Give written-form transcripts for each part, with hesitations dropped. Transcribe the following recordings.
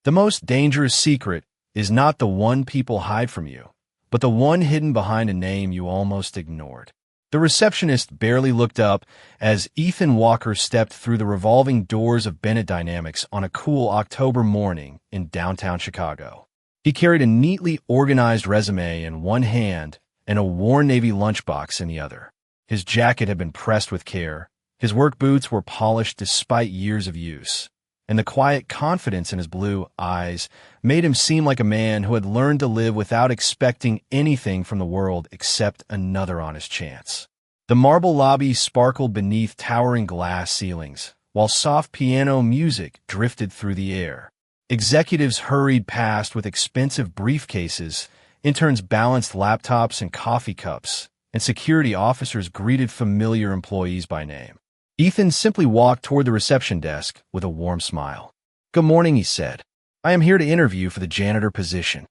The most dangerous secret is not the one people hide from you, but the one hidden behind a name you almost ignored. The receptionist barely looked up as Ethan Walker stepped through the revolving doors of Bennett Dynamics on a cool October morning in downtown Chicago. He carried a neatly organized resume in one hand and a worn Navy lunchbox in the other. His jacket had been pressed with care, his work boots were polished despite years of use, and the quiet confidence in his blue eyes made him seem like a man who had learned to live without expecting anything from the world except another honest chance. The marble lobby sparkled beneath towering glass ceilings, while soft piano music drifted through the air. Executives hurried past with expensive briefcases, interns balanced laptops and coffee cups, and security officers greeted familiar employees by name. Ethan simply walked toward the reception desk with a warm smile. "Good morning," he said. "I am here to interview for the janitor position."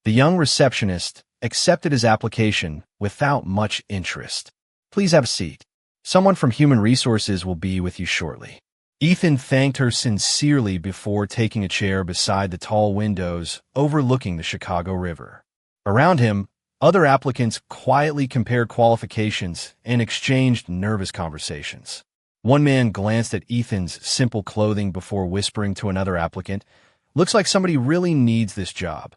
The young receptionist accepted his application without much interest. "Please have a seat. Someone from Human Resources will be with you shortly." Ethan thanked her sincerely before taking a chair beside the tall windows overlooking the Chicago River. Around him, other applicants quietly compared qualifications and exchanged nervous conversations. One man glanced at Ethan's simple clothing before whispering to another applicant, "Looks like somebody really needs this job."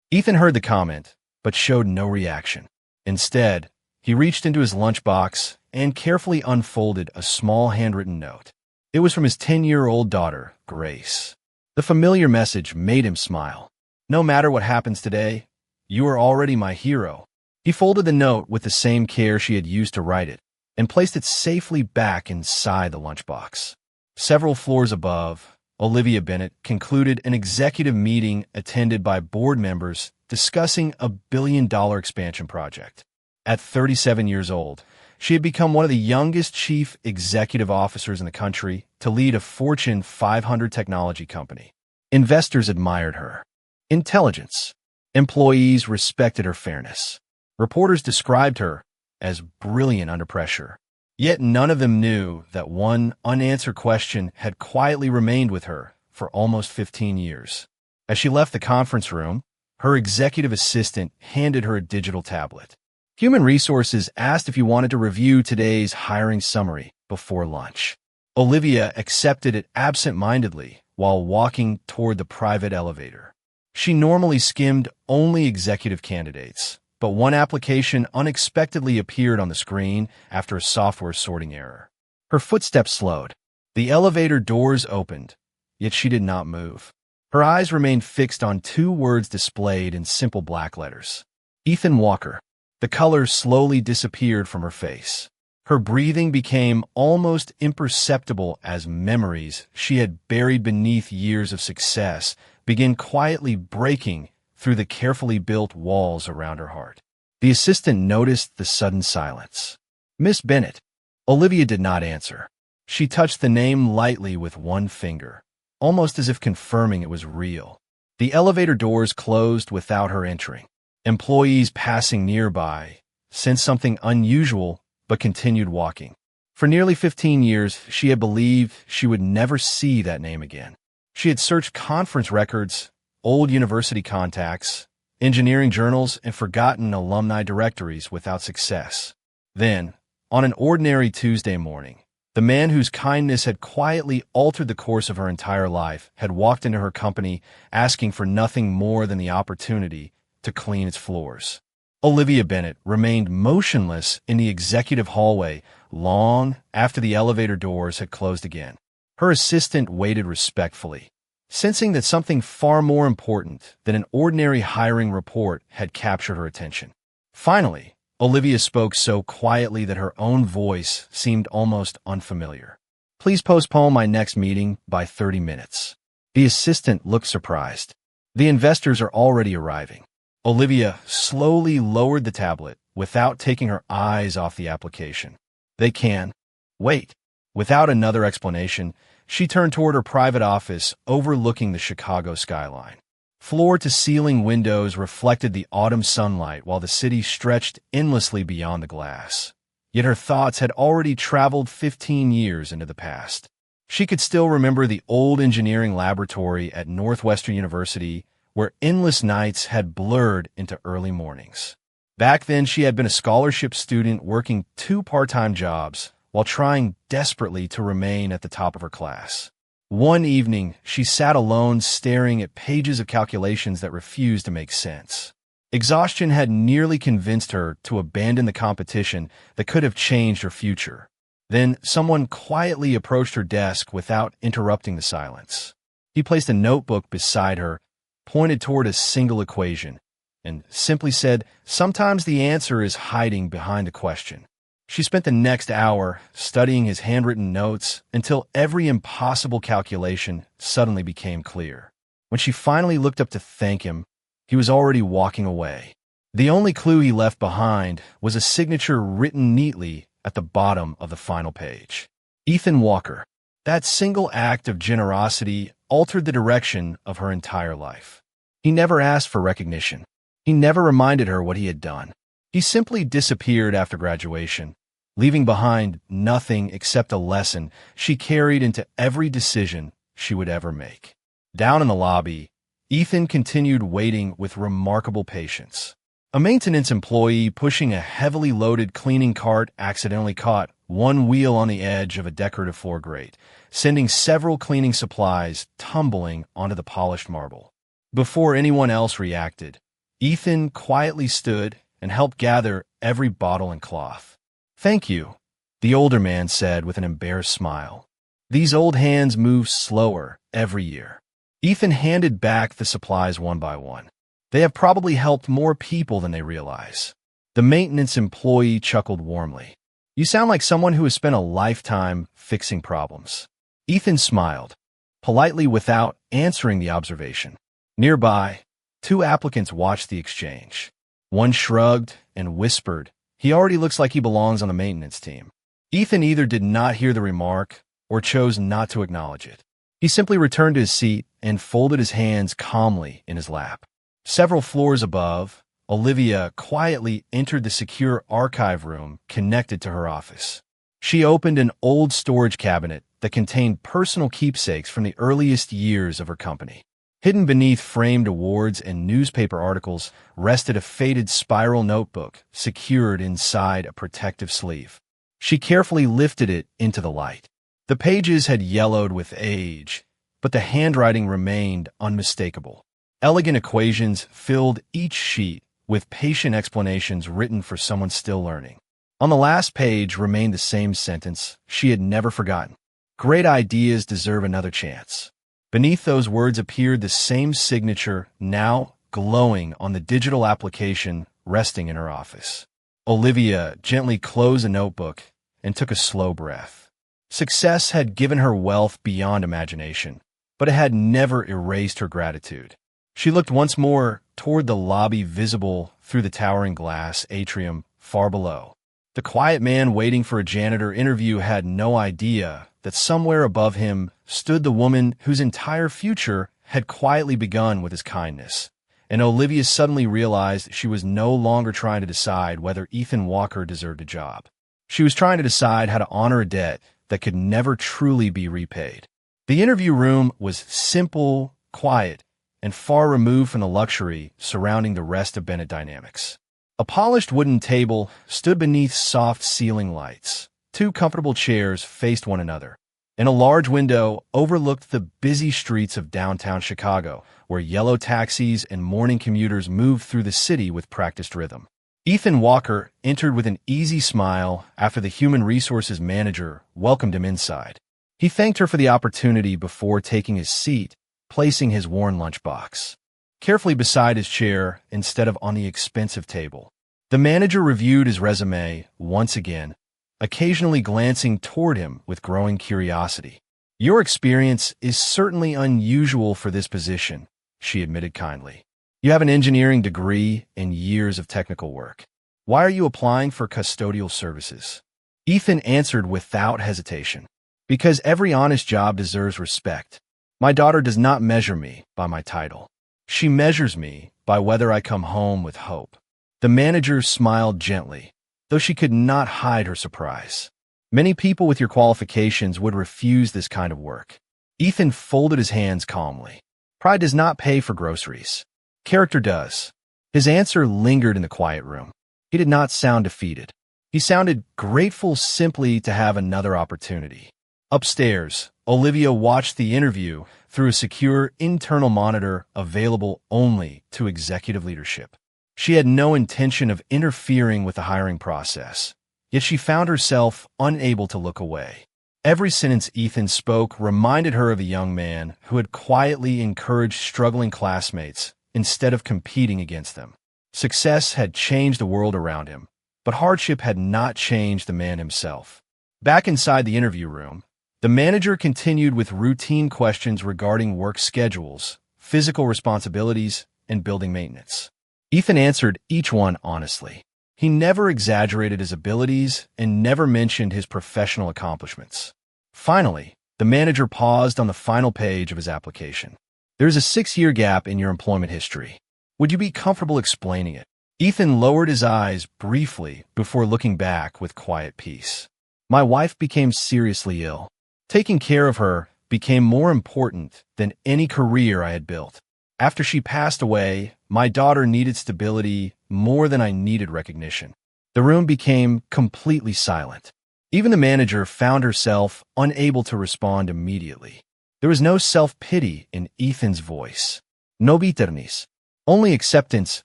Ethan heard the comment, but showed no reaction. Instead, he reached into his lunchbox and carefully unfolded a small handwritten note. It was from his 10-year-old daughter, Grace. The familiar message made him smile. "No matter what happens today, you are already my hero." He folded the note with the same care she had used to write it, and placed it safely back inside the lunchbox. Several floors above, Olivia Bennett concluded an executive meeting attended by board members discussing a billion-dollar expansion project. At 37 years old, she had become one of the youngest chief executive officers in the country to lead a Fortune 500 technology company. Investors admired her intelligence. Employees respected her fairness. Reporters described her as brilliant under pressure. Yet none of them knew that one unanswered question had quietly remained with her for almost 15 years. As she left the conference room, her executive assistant handed her a digital tablet. Human Resources asked if you wanted to review today's hiring summary before lunch. Olivia accepted it absent-mindedly while walking toward the private elevator. She normally skimmed only executive candidates, but one application unexpectedly appeared on the screen after a software sorting error. Her footsteps slowed. The elevator doors opened, yet she did not move. Her eyes remained fixed on two words displayed in simple black letters. Ethan Walker. The color slowly disappeared from her face. Her breathing became almost imperceptible as memories she had buried beneath years of success began quietly breaking through the carefully built walls around her heart. The assistant noticed the sudden silence. "Miss Bennett." Olivia did not answer. She touched the name lightly with one finger, almost as if confirming it was real. The elevator doors closed without her entering. Employees passing nearby sensed something unusual but continued walking. For nearly 15 years, she had believed she would never see that name again. She had searched conference records, old university contacts, engineering journals, and forgotten alumni directories without success. Then, on an ordinary Tuesday morning, the man whose kindness had quietly altered the course of her entire life had walked into her company asking for nothing more than the opportunity to clean its floors. Olivia Bennett remained motionless in the executive hallway long after the elevator doors had closed again. Her assistant waited respectfully, sensing that something far more important than an ordinary hiring report had captured her attention. Finally, Olivia spoke so quietly that her own voice seemed almost unfamiliar. "Please postpone my next meeting by 30 minutes. The assistant looked surprised. "The investors are already arriving." Olivia slowly lowered the tablet without taking her eyes off the application. "They can wait." Without another explanation, she turned toward her private office overlooking the Chicago skyline. Floor-to-ceiling windows reflected the autumn sunlight while the city stretched endlessly beyond the glass. Yet her thoughts had already traveled 15 years into the past. She could still remember the old engineering laboratory at Northwestern University where endless nights had blurred into early mornings. Back then, she had been a scholarship student working 2 part-time jobs while trying desperately to remain at the top of her class. One evening, she sat alone staring at pages of calculations that refused to make sense. Exhaustion had nearly convinced her to abandon the competition that could have changed her future. Then someone quietly approached her desk without interrupting the silence. He placed a notebook beside her, pointed toward a single equation, and simply said, "Sometimes the answer is hiding behind a question." She spent the next hour studying his handwritten notes until every impossible calculation suddenly became clear. When she finally looked up to thank him, he was already walking away. The only clue he left behind was a signature written neatly at the bottom of the final page. Ethan Walker. That single act of generosity altered the direction of her entire life. He never asked for recognition. He never reminded her what he had done. He simply disappeared after graduation, leaving behind nothing except a lesson she carried into every decision she would ever make. Down in the lobby, Ethan continued waiting with remarkable patience. A maintenance employee pushing a heavily loaded cleaning cart accidentally caught one wheel on the edge of a decorative floor grate, sending several cleaning supplies tumbling onto the polished marble. Before anyone else reacted, Ethan quietly stood and helped gather every bottle and cloth. "Thank you," the older man said with an embarrassed smile. These old hands move slower every year. Ethan handed back the supplies one by one. They have probably helped more people than they realize. The maintenance employee chuckled warmly. "You sound like someone who has spent a lifetime fixing problems." Ethan smiled, politely without answering the observation. Nearby, 2 applicants watched the exchange. One shrugged and whispered, "He already looks like he belongs on the maintenance team." Ethan either did not hear the remark or chose not to acknowledge it. He simply returned to his seat and folded his hands calmly in his lap. Several floors above, Olivia quietly entered the secure archive room connected to her office. She opened an old storage cabinet that contained personal keepsakes from the earliest years of her company. Hidden beneath framed awards and newspaper articles rested a faded spiral notebook secured inside a protective sleeve. She carefully lifted it into the light. The pages had yellowed with age, but the handwriting remained unmistakable. Elegant equations filled each sheet with patient explanations written for someone still learning. On the last page remained the same sentence she had never forgotten. "Great ideas deserve another chance." Beneath those words appeared the same signature, now glowing on the digital application resting in her office. Olivia gently closed the notebook and took a slow breath. Success had given her wealth beyond imagination, but it had never erased her gratitude. She looked once more toward the lobby visible through the towering glass atrium far below. The quiet man waiting for a janitor interview had no idea that somewhere above him stood the woman whose entire future had quietly begun with his kindness. And Olivia suddenly realized she was no longer trying to decide whether Ethan Walker deserved a job. She was trying to decide how to honor a debt that could never truly be repaid. The interview room was simple, quiet, and far removed from the luxury surrounding the rest of Bennett Dynamics. A polished wooden table stood beneath soft ceiling lights. 2 comfortable chairs faced one another, and a large window overlooked the busy streets of downtown Chicago, where yellow taxis and morning commuters moved through the city with practiced rhythm. Ethan Walker entered with an easy smile after the human resources manager welcomed him inside. He thanked her for the opportunity before taking his seat, placing his worn lunchbox carefully beside his chair instead of on the expensive table. The manager reviewed his resume once again, occasionally glancing toward him with growing curiosity. "Your experience is certainly unusual for this position," she admitted kindly. "You have an engineering degree and years of technical work. Why are you applying for custodial services?" Ethan answered without hesitation. "Because every honest job deserves respect. My daughter does not measure me by my title. She measures me by whether I come home with hope." The manager smiled gently, though she could not hide her surprise. Many people with your qualifications would refuse this kind of work. Ethan folded his hands calmly. Pride does not pay for groceries. Character does. His answer lingered in the quiet room. He did not sound defeated. He sounded grateful simply to have another opportunity. Upstairs, Olivia watched the interview through a secure internal monitor available only to executive leadership. She had no intention of interfering with the hiring process, yet she found herself unable to look away. Every sentence Ethan spoke reminded her of a young man who had quietly encouraged struggling classmates instead of competing against them. Success had changed the world around him, but hardship had not changed the man himself. Back inside the interview room, the manager continued with routine questions regarding work schedules, physical responsibilities, and building maintenance. Ethan answered each one honestly. He never exaggerated his abilities and never mentioned his professional accomplishments. Finally, the manager paused on the final page of his application. There is a 6-year gap in your employment history. Would you be comfortable explaining it? Ethan lowered his eyes briefly before looking back with quiet peace. My wife became seriously ill. Taking care of her became more important than any career I had built. After she passed away, my daughter needed stability more than I needed recognition. The room became completely silent. Even the manager found herself unable to respond immediately. There was no self-pity in Ethan's voice. No bitterness. Only acceptance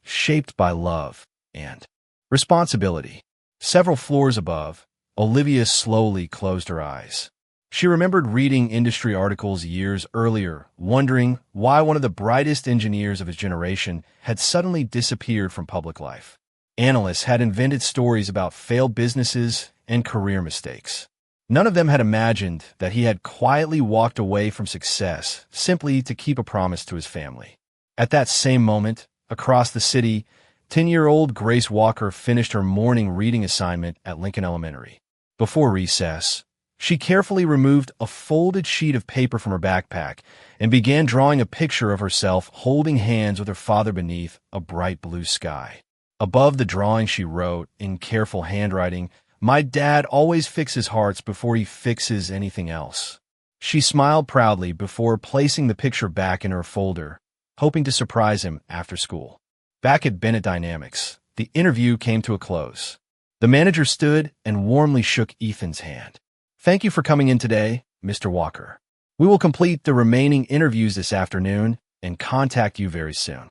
shaped by love and responsibility. Several floors above, Olivia slowly closed her eyes. She remembered reading industry articles years earlier, wondering why one of the brightest engineers of his generation had suddenly disappeared from public life. Analysts had invented stories about failed businesses and career mistakes. None of them had imagined that he had quietly walked away from success simply to keep a promise to his family. At that same moment, across the city, 10-year-old Grace Walker finished her morning reading assignment at Lincoln Elementary. Before recess, she carefully removed a folded sheet of paper from her backpack and began drawing a picture of herself holding hands with her father beneath a bright blue sky. Above the drawing she wrote, in careful handwriting, "My dad always fixes hearts before he fixes anything else." She smiled proudly before placing the picture back in her folder, hoping to surprise him after school. Back at Bennett Dynamics, the interview came to a close. The manager stood and warmly shook Ethan's hand. "Thank you for coming in today, Mr. Walker. We will complete the remaining interviews this afternoon and contact you very soon."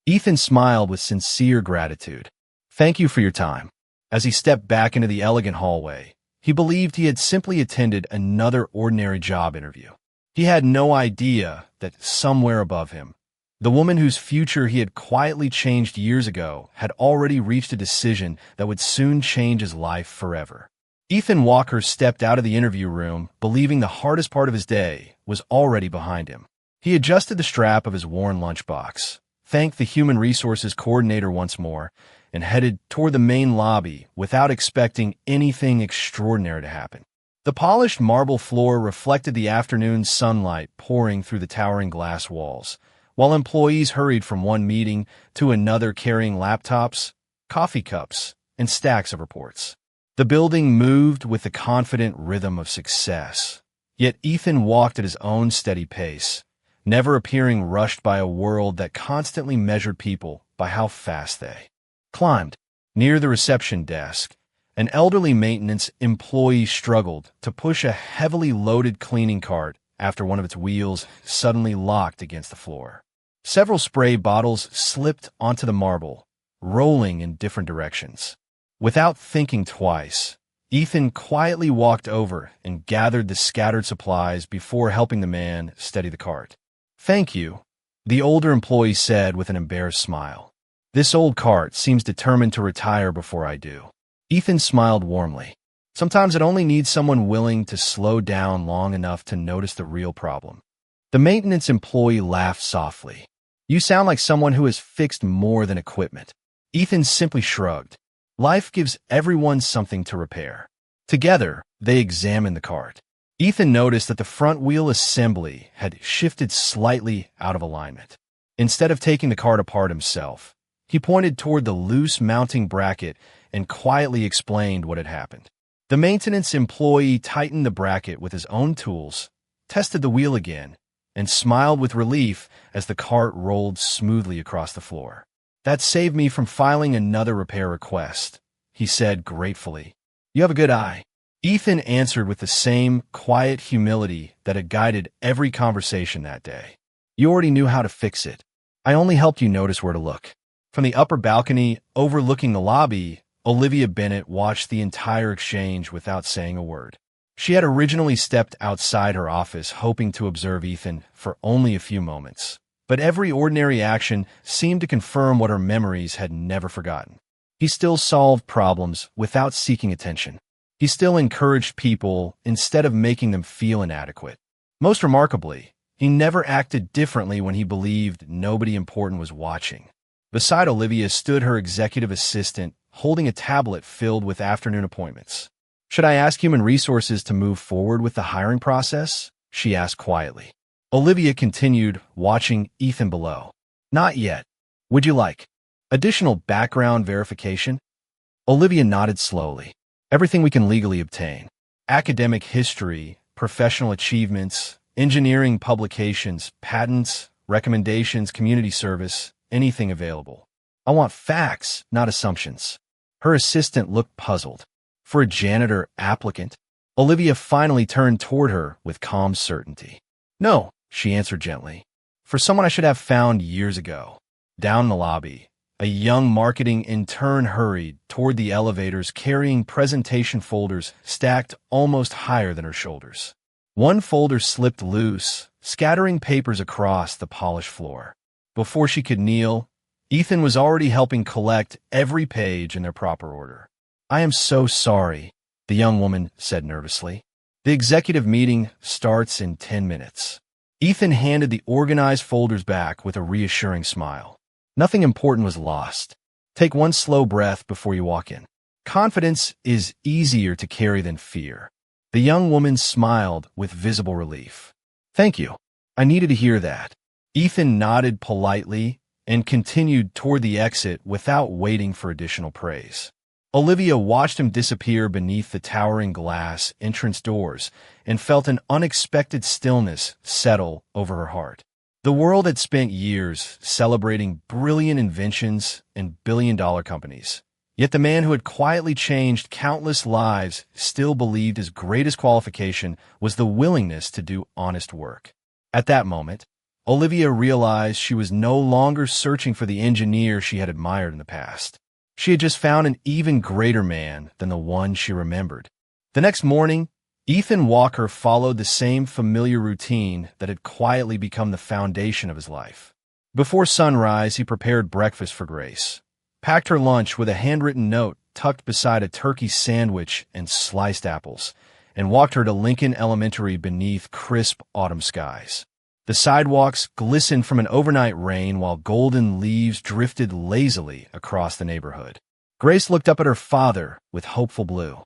Ethan smiled with sincere gratitude. "Thank you for your time." As he stepped back into the elegant hallway, he believed he had simply attended another ordinary job interview. He had no idea that somewhere above him, the woman whose future he had quietly changed years ago had already reached a decision that would soon change his life forever. Ethan Walker stepped out of the interview room, believing the hardest part of his day was already behind him. He adjusted the strap of his worn lunchbox, thanked the human resources coordinator once more, and headed toward the main lobby without expecting anything extraordinary to happen. The polished marble floor reflected the afternoon sunlight pouring through the towering glass walls, while employees hurried from one meeting to another carrying laptops, coffee cups, and stacks of reports. The building moved with the confident rhythm of success, yet Ethan walked at his own steady pace, never appearing rushed by a world that constantly measured people by how fast they climbed. Near the reception desk, an elderly maintenance employee struggled to push a heavily loaded cleaning cart after one of its wheels suddenly locked against the floor. Several spray bottles slipped onto the marble, rolling in different directions. Without thinking twice, Ethan quietly walked over and gathered the scattered supplies before helping the man steady the cart. "Thank you," the older employee said with an embarrassed smile. "This old cart seems determined to retire before I do." Ethan smiled warmly. Sometimes it only needs someone willing to slow down long enough to notice the real problem. The maintenance employee laughed softly. "You sound like someone who has fixed more than equipment." Ethan simply shrugged. Life gives everyone something to repair. Together, they examined the cart. Ethan noticed that the front wheel assembly had shifted slightly out of alignment. Instead of taking the cart apart himself, he pointed toward the loose mounting bracket and quietly explained what had happened. The maintenance employee tightened the bracket with his own tools, tested the wheel again, and smiled with relief as the cart rolled smoothly across the floor. "That saved me from filing another repair request," he said gratefully. "You have a good eye." Ethan answered with the same quiet humility that had guided every conversation that day. "You already knew how to fix it. I only helped you notice where to look." From the upper balcony overlooking the lobby, Olivia Bennett watched the entire exchange without saying a word. She had originally stepped outside her office hoping to observe Ethan for only a few moments, but every ordinary action seemed to confirm what her memories had never forgotten. He still solved problems without seeking attention. He still encouraged people instead of making them feel inadequate. Most remarkably, he never acted differently when he believed nobody important was watching. Beside Olivia stood her executive assistant, holding a tablet filled with afternoon appointments. "Should I ask Human Resources to move forward with the hiring process?" she asked quietly. Olivia continued, watching Ethan below. "Not yet. Would you like additional background verification?" Olivia nodded slowly. "Everything we can legally obtain. Academic history, professional achievements, engineering publications, patents, recommendations, community service, anything available. I want facts, not assumptions." Her assistant looked puzzled. For a janitor applicant? Olivia finally turned toward her with calm certainty. "No," she answered gently. "For someone I should have found years ago." Down the lobby, a young marketing intern hurried toward the elevators carrying presentation folders stacked almost higher than her shoulders. One folder slipped loose, scattering papers across the polished floor. Before she could kneel, Ethan was already helping collect every page in their proper order. "I am so sorry," the young woman said nervously. "The executive meeting starts in 10 minutes. Ethan handed the organized folders back with a reassuring smile. Nothing important was lost. Take one slow breath before you walk in. Confidence is easier to carry than fear. The young woman smiled with visible relief. "Thank you. I needed to hear that." Ethan nodded politely and continued toward the exit without waiting for additional praise. Olivia watched him disappear beneath the towering glass entrance doors and felt an unexpected stillness settle over her heart. The world had spent years celebrating brilliant inventions and billion-dollar companies. Yet the man who had quietly changed countless lives still believed his greatest qualification was the willingness to do honest work. At that moment, Olivia realized she was no longer searching for the engineer she had admired in the past. She had just found an even greater man than the one she remembered. The next morning, Ethan Walker followed the same familiar routine that had quietly become the foundation of his life. Before sunrise, he prepared breakfast for Grace, packed her lunch with a handwritten note tucked beside a turkey sandwich and sliced apples, and walked her to Lincoln Elementary beneath crisp autumn skies. The sidewalks glistened from an overnight rain while golden leaves drifted lazily across the neighborhood. Grace looked up at her father with hopeful blue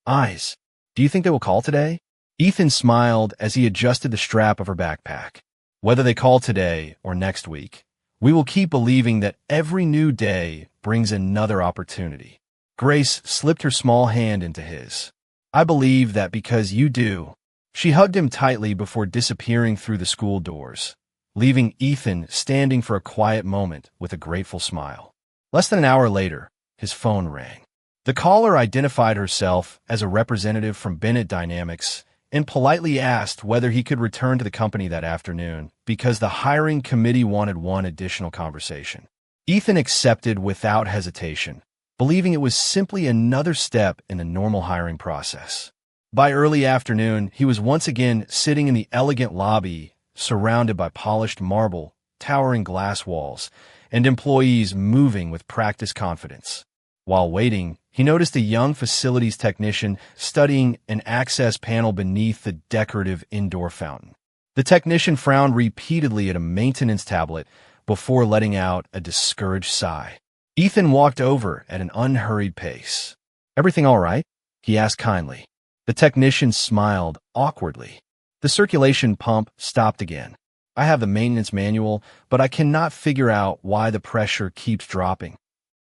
eyes. "Do you think they will call today?" Ethan smiled as he adjusted the strap of her backpack. "Whether they call today or next week, we will keep believing that every new day brings another opportunity." Grace slipped her small hand into his. "I believe that because you do." She hugged him tightly before disappearing through the school doors, leaving Ethan standing for a quiet moment with a grateful smile. Less than an hour later, his phone rang. The caller identified herself as a representative from Bennett Dynamics and politely asked whether he could return to the company that afternoon because the hiring committee wanted one additional conversation. Ethan accepted without hesitation, believing it was simply another step in the normal hiring process. By early afternoon, he was once again sitting in the elegant lobby, surrounded by polished marble, towering glass walls, and employees moving with practiced confidence. While waiting, he noticed a young facilities technician studying an access panel beneath the decorative indoor fountain. The technician frowned repeatedly at a maintenance tablet before letting out a discouraged sigh. Ethan walked over at an unhurried pace. "Everything all right?" he asked kindly. The technician smiled awkwardly. "The circulation pump stopped again. I have the maintenance manual, but I cannot figure out why the pressure keeps dropping."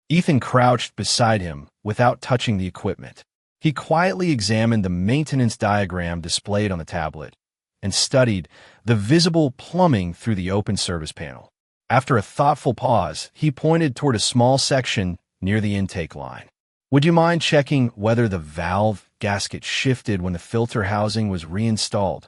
Ethan crouched beside him without touching the equipment. He quietly examined the maintenance diagram displayed on the tablet and studied the visible plumbing through the open service panel. After a thoughtful pause, he pointed toward a small section near the intake line. "Would you mind checking whether the valve gasket shifted when the filter housing was reinstalled?"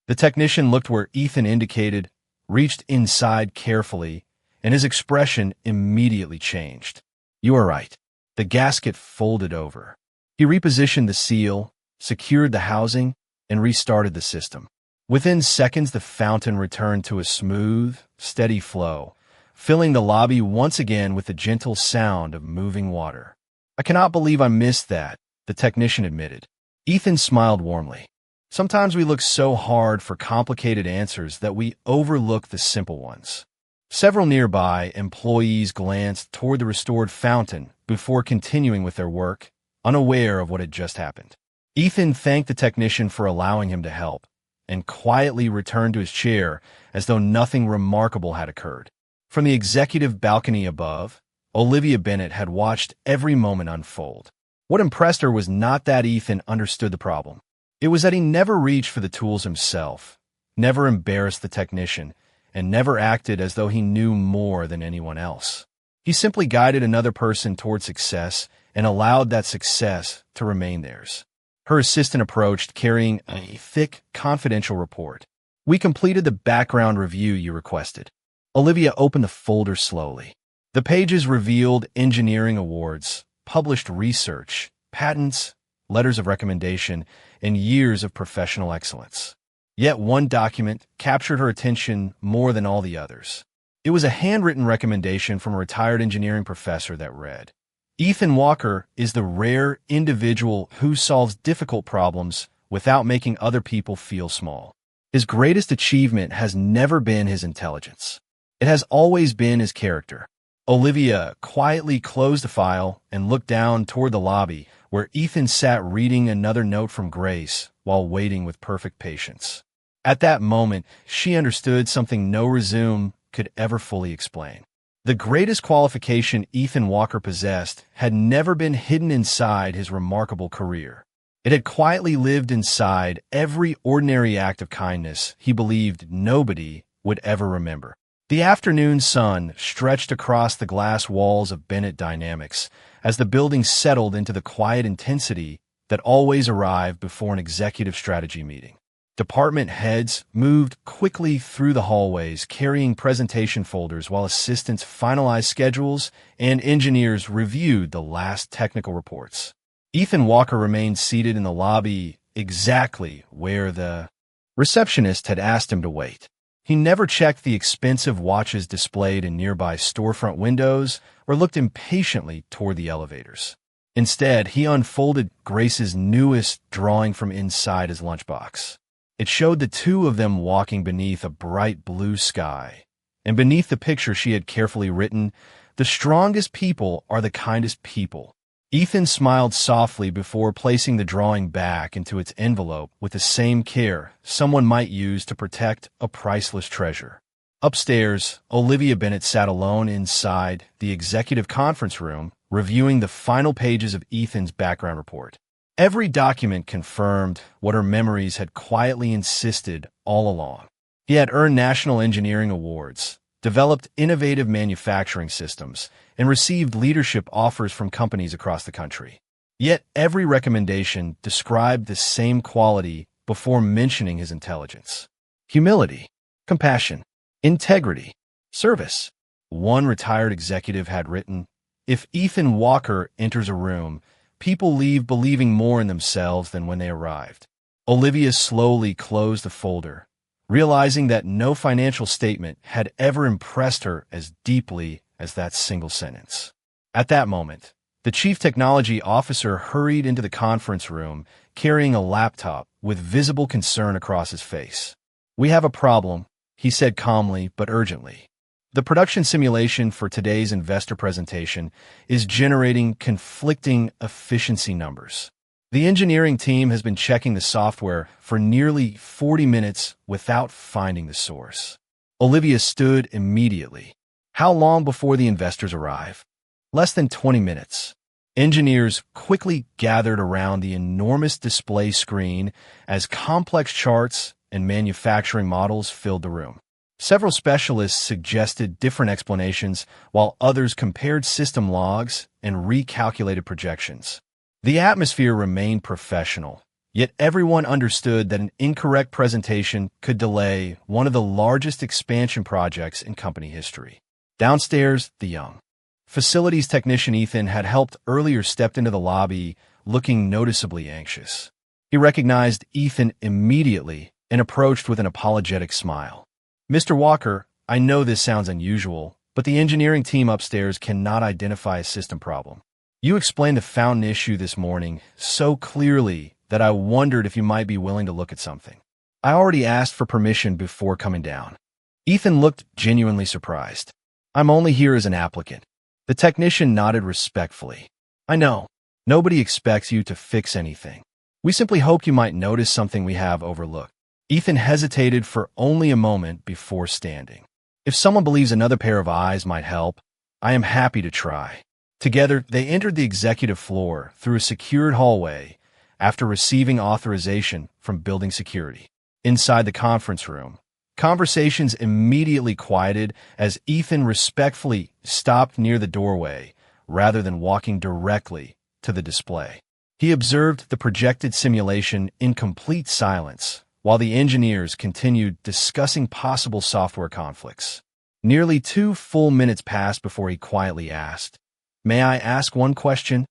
The technician looked where Ethan indicated, reached inside carefully, and his expression immediately changed. "You are right." The gasket folded over. He repositioned the seal, secured the housing, and restarted the system. Within seconds, the fountain returned to a smooth, steady flow, filling the lobby once again with the gentle sound of moving water. "I cannot believe I missed that," the technician admitted. Ethan smiled warmly. Sometimes we look so hard for complicated answers that we overlook the simple ones. Several nearby employees glanced toward the restored fountain before continuing with their work, unaware of what had just happened. Ethan thanked the technician for allowing him to help, and quietly returned to his chair as though nothing remarkable had occurred. From the executive balcony above, Olivia Bennett had watched every moment unfold. What impressed her was not that Ethan understood the problem. It was that he never reached for the tools himself, never embarrassed the technician, and never acted as though he knew more than anyone else. He simply guided another person toward success and allowed that success to remain theirs. Her assistant approached, carrying a thick, confidential report. "We completed the background review you requested." Olivia opened the folder slowly. The pages revealed engineering awards, published research, patents, letters of recommendation, and years of professional excellence. Yet one document captured her attention more than all the others. It was a handwritten recommendation from a retired engineering professor that read, "Ethan Walker is the rare individual who solves difficult problems without making other people feel small. His greatest achievement has never been his intelligence. It has always been his character." Olivia quietly closed the file and looked down toward the lobby, where Ethan sat reading another note from Grace while waiting with perfect patience. At that moment, she understood something no resume could ever fully explain. The greatest qualification Ethan Walker possessed had never been hidden inside his remarkable career. It had quietly lived inside every ordinary act of kindness he believed nobody would ever remember. The afternoon sun stretched across the glass walls of Bennett Dynamics as the building settled into the quiet intensity that always arrived before an executive strategy meeting. Department heads moved quickly through the hallways, carrying presentation folders while assistants finalized schedules and engineers reviewed the last technical reports. Ethan Walker remained seated in the lobby exactly where the receptionist had asked him to wait. He never checked the expensive watches displayed in nearby storefront windows or looked impatiently toward the elevators. Instead, he unfolded Grace's newest drawing from inside his lunchbox. It showed the two of them walking beneath a bright blue sky, and beneath the picture she had carefully written, "The strongest people are the kindest people." Ethan smiled softly before placing the drawing back into its envelope with the same care someone might use to protect a priceless treasure. Upstairs, Olivia Bennett sat alone inside the executive conference room, reviewing the final pages of Ethan's background report. Every document confirmed what her memories had quietly insisted all along. He had earned national engineering awards, developed innovative manufacturing systems, and received leadership offers from companies across the country. Yet every recommendation described the same quality before mentioning his intelligence: humility, compassion, integrity, service. One retired executive had written, "If Ethan Walker enters a room, people leave believing more in themselves than when they arrived." Olivia slowly closed the folder, realizing that no financial statement had ever impressed her as deeply as that single sentence. At that moment, the chief technology officer hurried into the conference room, carrying a laptop with visible concern across his face. "We have a problem," he said calmly but urgently. "The production simulation for today's investor presentation is generating conflicting efficiency numbers. The engineering team has been checking the software for nearly 40 minutes without finding the source." Olivia stood immediately. "How long before the investors arrive?" "Less than 20 minutes." Engineers quickly gathered around the enormous display screen as complex charts and manufacturing models filled the room. Several specialists suggested different explanations, while others compared system logs and recalculated projections. The atmosphere remained professional, yet everyone understood that an incorrect presentation could delay one of the largest expansion projects in company history. Downstairs, the young facilities technician Ethan had helped earlier stepped into the lobby looking noticeably anxious. He recognized Ethan immediately and approached with an apologetic smile. "Mr. Walker, I know this sounds unusual, but the engineering team upstairs cannot identify a system problem. You explained the fountain issue this morning so clearly that I wondered if you might be willing to look at something. I already asked for permission before coming down." Ethan looked genuinely surprised. "I'm only here as an applicant." The technician nodded respectfully. "I know. Nobody expects you to fix anything. We simply hoped you might notice something we have overlooked." Ethan hesitated for only a moment before standing. "If someone believes another pair of eyes might help, I am happy to try." Together, they entered the executive floor through a secured hallway after receiving authorization from building security. Inside the conference room, conversations immediately quieted as Ethan respectfully stopped near the doorway rather than walking directly to the display. He observed the projected simulation in complete silence while the engineers continued discussing possible software conflicts. Nearly 2 full minutes passed before he quietly asked, "May I ask one question?"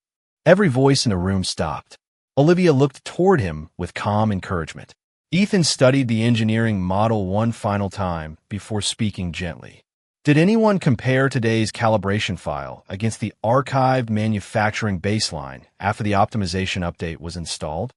Every voice in the room stopped. Olivia looked toward him with calm encouragement. Ethan studied the engineering model one final time before speaking gently. "Did anyone compare today's calibration file against the archived manufacturing baseline after the optimization update was installed?"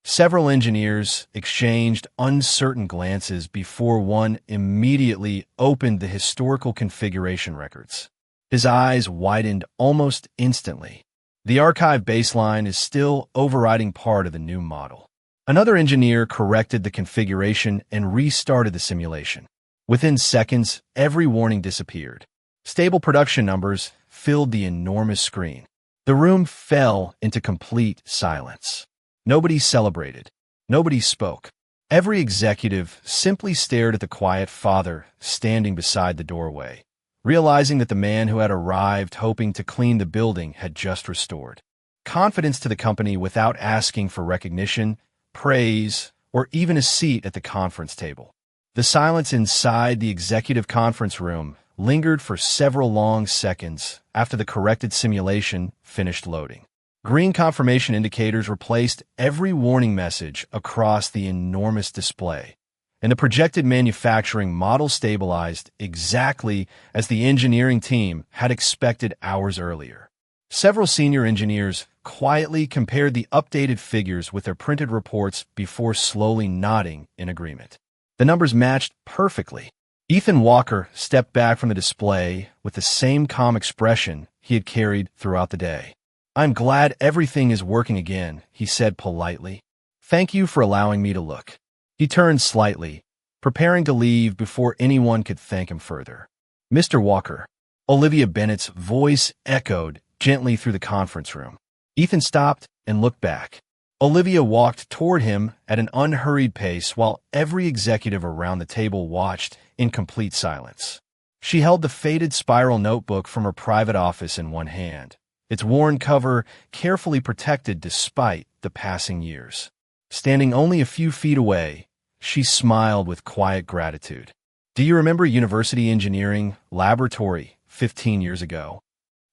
Several engineers exchanged uncertain glances before one immediately opened the historical configuration records. His eyes widened almost instantly. The archive baseline is still overriding part of the new model. Another engineer corrected the configuration and restarted the simulation. Within seconds, every warning disappeared. Stable production numbers filled the enormous screen. The room fell into complete silence. Nobody celebrated. Nobody spoke. Every executive simply stared at the quiet father standing beside the doorway, realizing that the man who had arrived hoping to clean the building had just restored confidence to the company without asking for recognition, praise, or even a seat at the conference table. The silence inside the executive conference room lingered for several long seconds after the corrected simulation finished loading. Green confirmation indicators replaced every warning message across the enormous display, and the projected manufacturing model stabilized exactly as the engineering team had expected hours earlier. Several senior engineers quietly compared the updated figures with their printed reports before slowly nodding in agreement. The numbers matched perfectly. Ethan Walker stepped back from the display with the same calm expression he had carried throughout the day. "I'm glad everything is working again," he said politely. "Thank you for allowing me to look." He turned slightly, preparing to leave before anyone could thank him further. "Mr. Walker." Olivia Bennett's voice echoed gently through the conference room. Ethan stopped and looked back. Olivia walked toward him at an unhurried pace while every executive around the table watched in complete silence. She held the faded spiral notebook from her private office in one hand, its worn cover carefully protected despite the passing years. Standing only a few feet away, she smiled with quiet gratitude. "Do you remember University Engineering Laboratory 15 years ago?"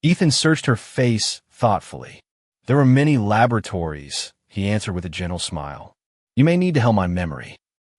Ethan searched her face thoughtfully. "There were many laboratories," he answered with a gentle smile. "You may need to help my memory."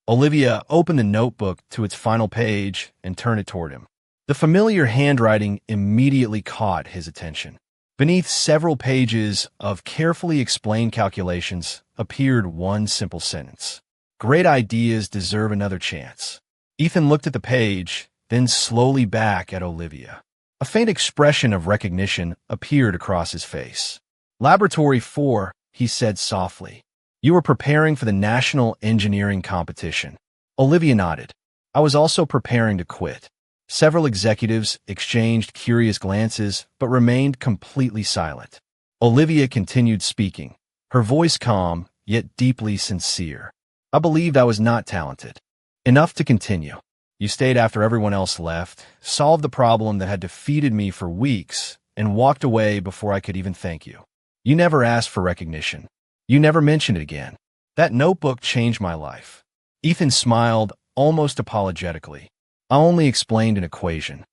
Olivia opened the notebook to its final page and turned it toward him. The familiar handwriting immediately caught his attention. Beneath several pages of carefully explained calculations appeared one simple sentence: "Great ideas deserve another chance." Ethan looked at the page, then slowly back at Olivia. A faint expression of recognition appeared across his face. "Laboratory 4, he said softly. "You were preparing for the national engineering competition." Olivia nodded. "I was also preparing to quit." Several executives exchanged curious glances but remained completely silent. Olivia continued speaking, her voice calm, yet deeply sincere. I believed I was not talented enough to continue. You stayed after everyone else left, solved the problem that had defeated me for weeks, and walked away before I could even thank you. You never asked for recognition. You never mentioned it again. That notebook changed my life. Ethan smiled, almost apologetically. I only explained an equation.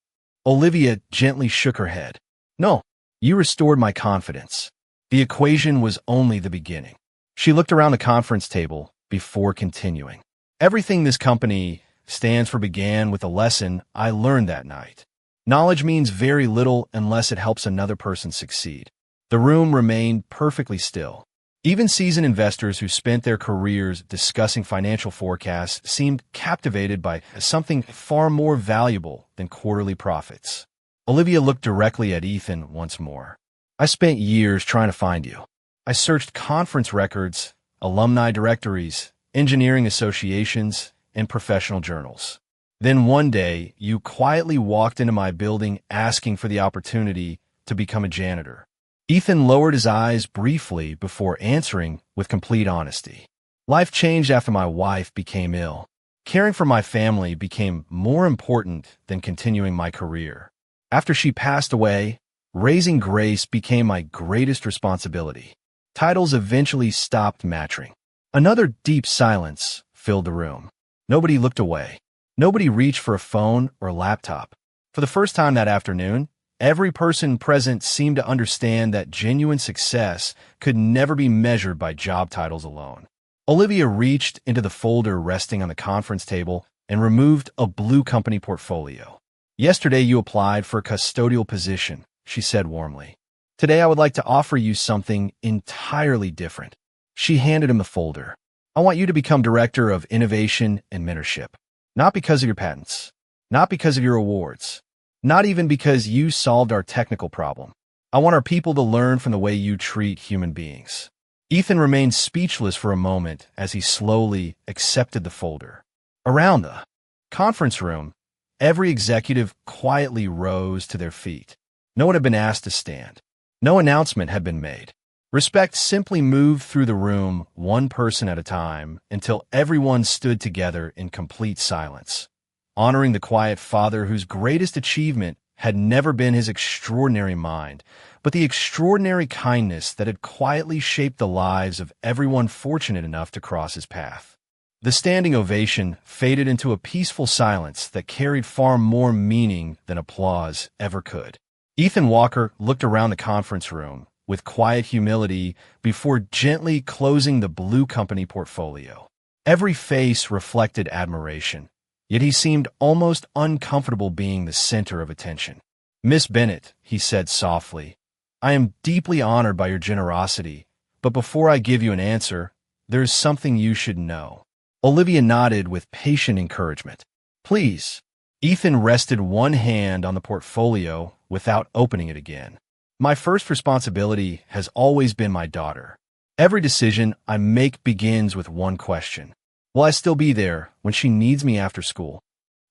Olivia gently shook her head. No, you restored my confidence. The equation was only the beginning. She looked around the conference table before continuing. Everything this company stands for began with a lesson I learned that night. Knowledge means very little unless it helps another person succeed. The room remained perfectly still. Even seasoned investors who spent their careers discussing financial forecasts seemed captivated by something far more valuable than quarterly profits. Olivia looked directly at Ethan once more. I spent years trying to find you. I searched conference records, alumni directories, engineering associations, and professional journals. Then one day, you quietly walked into my building asking for the opportunity to become a janitor. Ethan lowered his eyes briefly before answering with complete honesty. Life changed after my wife became ill. Caring for my family became more important than continuing my career. After she passed away, raising Grace became my greatest responsibility. Titles eventually stopped matching. Another deep silence filled the room. Nobody looked away. Nobody reached for a phone or a laptop. For the first time that afternoon, every person present seemed to understand that genuine success could never be measured by job titles alone. Olivia reached into the folder resting on the conference table and removed a blue company portfolio. Yesterday you applied for a custodial position, she said warmly. Today I would like to offer you something entirely different. She handed him the folder. I want you to become Director of Innovation and Mentorship. Not because of your patents. Not because of your awards. Not even because you solved our technical problem. I want our people to learn from the way you treat human beings. Ethan remained speechless for a moment as he slowly accepted the folder. Around the conference room, every executive quietly rose to their feet. No one had been asked to stand. No announcement had been made. Respect simply moved through the room, one person at a time, until everyone stood together in complete silence, honoring the quiet father whose greatest achievement had never been his extraordinary mind, but the extraordinary kindness that had quietly shaped the lives of everyone fortunate enough to cross his path. The standing ovation faded into a peaceful silence that carried far more meaning than applause ever could. Ethan Walker looked around the conference room with quiet humility before gently closing the blue company portfolio. Every face reflected admiration, yet he seemed almost uncomfortable being the center of attention. Miss Bennett, he said softly, I am deeply honored by your generosity, but before I give you an answer, there is something you should know. Olivia nodded with patient encouragement. Please. Ethan rested one hand on the portfolio without opening it again. My first responsibility has always been my daughter. Every decision I make begins with one question. Will I still be there when she needs me after school?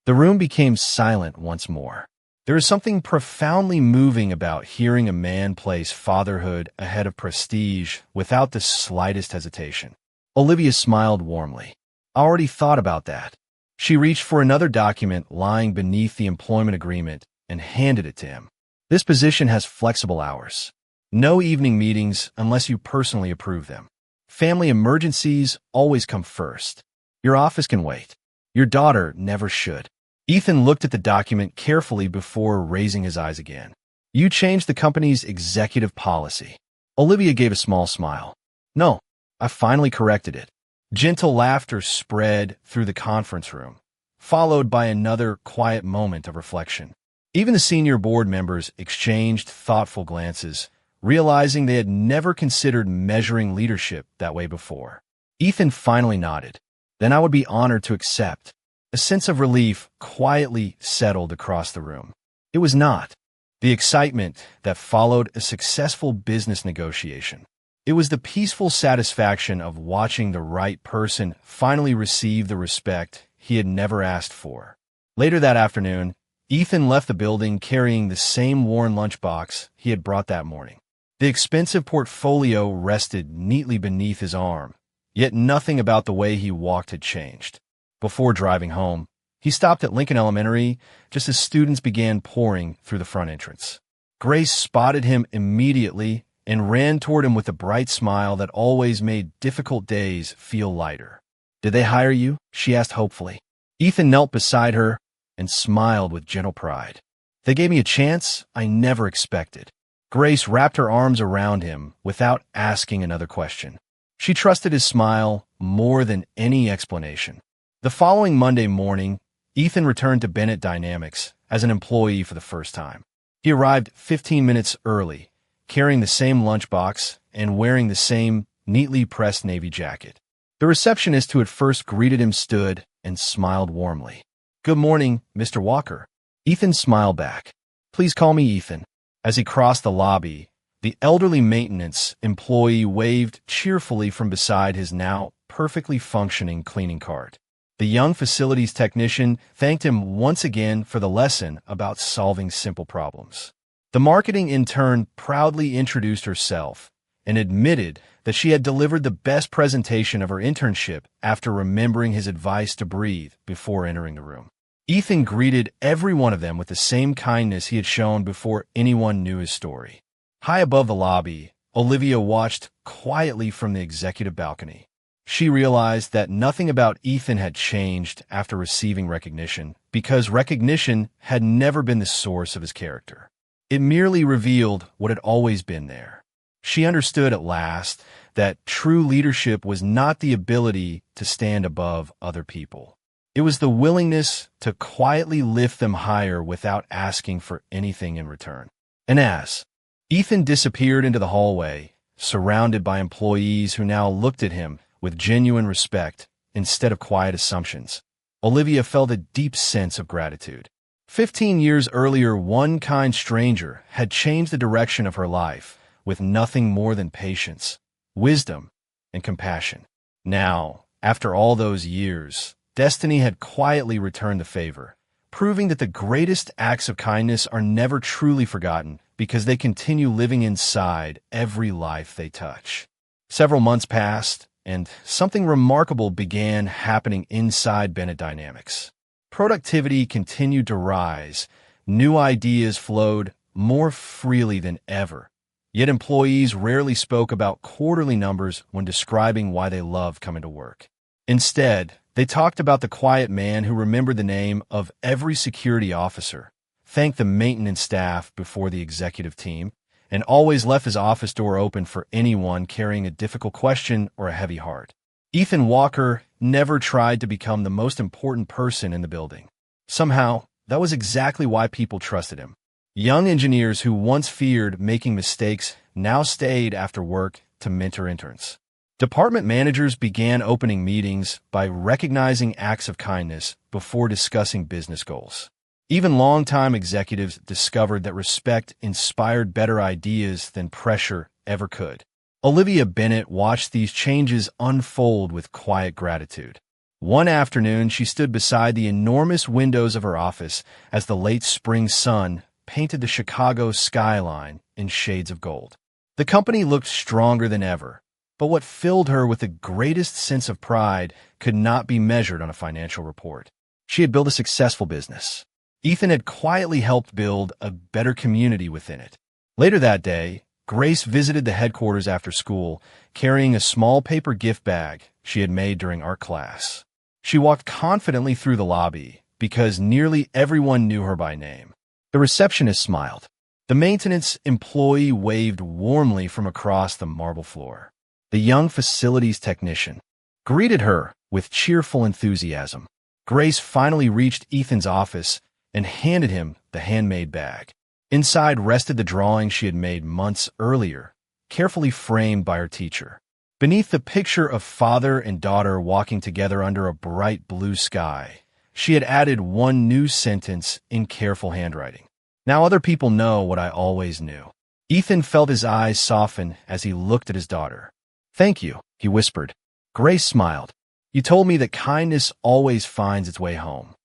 The room became silent once more. There is something profoundly moving about hearing a man place fatherhood ahead of prestige without the slightest hesitation. Olivia smiled warmly. I already thought about that. She reached for another document lying beneath the employment agreement and handed it to him. This position has flexible hours. No evening meetings unless you personally approve them. Family emergencies always come first. Your office can wait. Your daughter never should. Ethan looked at the document carefully before raising his eyes again. You changed the company's executive policy. Olivia gave a small smile. No, I finally corrected it. Gentle laughter spread through the conference room, followed by another quiet moment of reflection. Even the senior board members exchanged thoughtful glances, realizing they had never considered measuring leadership that way before. Ethan finally nodded. Then I would be honored to accept. A sense of relief quietly settled across the room. It was not the excitement that followed a successful business negotiation. It was the peaceful satisfaction of watching the right person finally receive the respect he had never asked for. Later that afternoon, Ethan left the building carrying the same worn lunchbox he had brought that morning. The expensive portfolio rested neatly beneath his arm, yet nothing about the way he walked had changed. Before driving home, he stopped at Lincoln Elementary just as students began pouring through the front entrance. Grace spotted him immediately and ran toward him with a bright smile that always made difficult days feel lighter. "Did they hire you?" she asked hopefully. Ethan knelt beside her and smiled with gentle pride. "They gave me a chance I never expected." Grace wrapped her arms around him without asking another question. She trusted his smile more than any explanation. The following Monday morning, Ethan returned to Bennett Dynamics as an employee for the first time. He arrived 15 minutes early, carrying the same lunchbox and wearing the same neatly pressed navy jacket. The receptionist who had first greeted him stood and smiled warmly. "Good morning, Mr. Walker." Ethan smiled back. "Please call me Ethan." As he crossed the lobby, the elderly maintenance employee waved cheerfully from beside his now perfectly functioning cleaning cart. The young facilities technician thanked him once again for the lesson about solving simple problems. The marketing intern proudly introduced herself and admitted that she had delivered the best presentation of her internship after remembering his advice to breathe before entering the room. Ethan greeted every one of them with the same kindness he had shown before anyone knew his story. High above the lobby, Olivia watched quietly from the executive balcony. She realized that nothing about Ethan had changed after receiving recognition, because recognition had never been the source of his character. It merely revealed what had always been there. She understood at last that true leadership was not the ability to stand above other people. It was the willingness to quietly lift them higher without asking for anything in return. And as Ethan disappeared into the hallway, surrounded by employees who now looked at him with genuine respect instead of quiet assumptions, Olivia felt a deep sense of gratitude. 15 years earlier, one kind stranger had changed the direction of her life with nothing more than patience, wisdom, and compassion. Now, after all those years, destiny had quietly returned the favor, proving that the greatest acts of kindness are never truly forgotten because they continue living inside every life they touch. Several months passed, and something remarkable began happening inside Bennett Dynamics. Productivity continued to rise, new ideas flowed more freely than ever, yet employees rarely spoke about quarterly numbers when describing why they loved coming to work. Instead, they talked about the quiet man who remembered the name of every security officer, thanked the maintenance staff before the executive team, and always left his office door open for anyone carrying a difficult question or a heavy heart. Ethan Walker never tried to become the most important person in the building. Somehow, that was exactly why people trusted him. Young engineers who once feared making mistakes now stayed after work to mentor interns. Department managers began opening meetings by recognizing acts of kindness before discussing business goals. Even longtime executives discovered that respect inspired better ideas than pressure ever could. Olivia Bennett watched these changes unfold with quiet gratitude. One afternoon, she stood beside the enormous windows of her office as the late spring sun painted the Chicago skyline in shades of gold. The company looked stronger than ever, but what filled her with the greatest sense of pride could not be measured on a financial report. She had built a successful business. Ethan had quietly helped build a better community within it. Later that day, Grace visited the headquarters after school, carrying a small paper gift bag she had made during art class. She walked confidently through the lobby because nearly everyone knew her by name. The receptionist smiled. The maintenance employee waved warmly from across the marble floor. The young facilities technician greeted her with cheerful enthusiasm. Grace finally reached Ethan's office and handed him the handmade bag. Inside rested the drawing she had made months earlier, carefully framed by her teacher. Beneath the picture of father and daughter walking together under a bright blue sky, she had added one new sentence in careful handwriting. "Now other people know what I always knew." Ethan felt his eyes soften as he looked at his daughter. "Thank you," he whispered. Grace smiled. "You told me that kindness always finds its way home."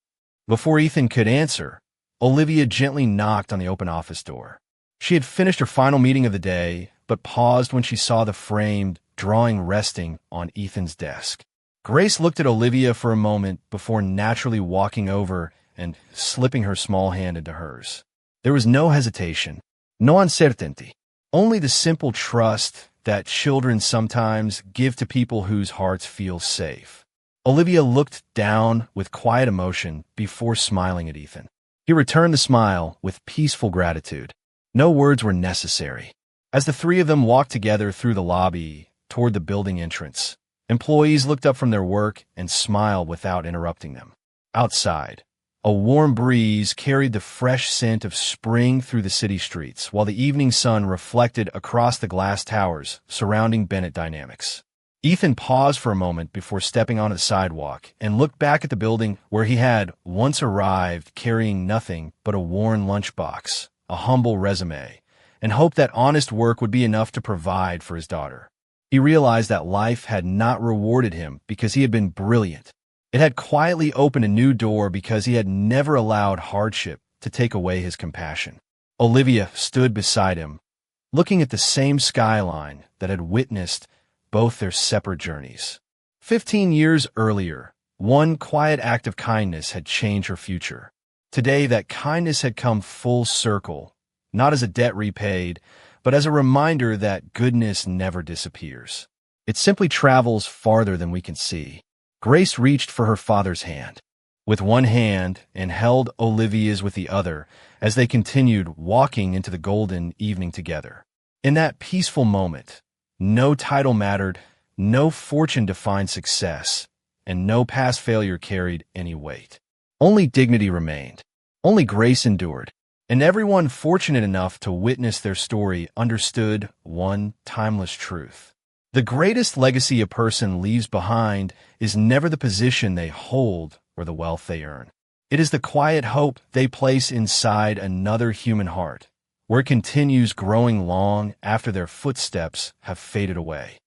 Before Ethan could answer, Olivia gently knocked on the open office door. She had finished her final meeting of the day, but paused when she saw the framed drawing resting on Ethan's desk. Grace looked at Olivia for a moment before naturally walking over and slipping her small hand into hers. There was no hesitation, no uncertainty, only the simple trust that children sometimes give to people whose hearts feel safe. Olivia looked down with quiet emotion before smiling at Ethan. He returned the smile with peaceful gratitude. No words were necessary. As the three of them walked together through the lobby toward the building entrance, employees looked up from their work and smiled without interrupting them. Outside, a warm breeze carried the fresh scent of spring through the city streets, while the evening sun reflected across the glass towers surrounding Bennett Dynamics. Ethan paused for a moment before stepping onto the sidewalk and looked back at the building where he had once arrived carrying nothing but a worn lunchbox, a humble resume, and hoped that honest work would be enough to provide for his daughter. He realized that life had not rewarded him because he had been brilliant. It had quietly opened a new door because he had never allowed hardship to take away his compassion. Olivia stood beside him, looking at the same skyline that had witnessed both their separate journeys. 15 years earlier, one quiet act of kindness had changed her future. Today, that kindness had come full circle, not as a debt repaid, but as a reminder that goodness never disappears. It simply travels farther than we can see. Grace reached for her father's hand with one hand and held Olivia's with the other as they continued walking into the golden evening together. In that peaceful moment, no title mattered, no fortune defined success, and no past failure carried any weight. Only dignity remained, only grace endured, and everyone fortunate enough to witness their story understood one timeless truth. The greatest legacy a person leaves behind is never the position they hold or the wealth they earn. It is the quiet hope they place inside another human heart, where it continues growing long after their footsteps have faded away.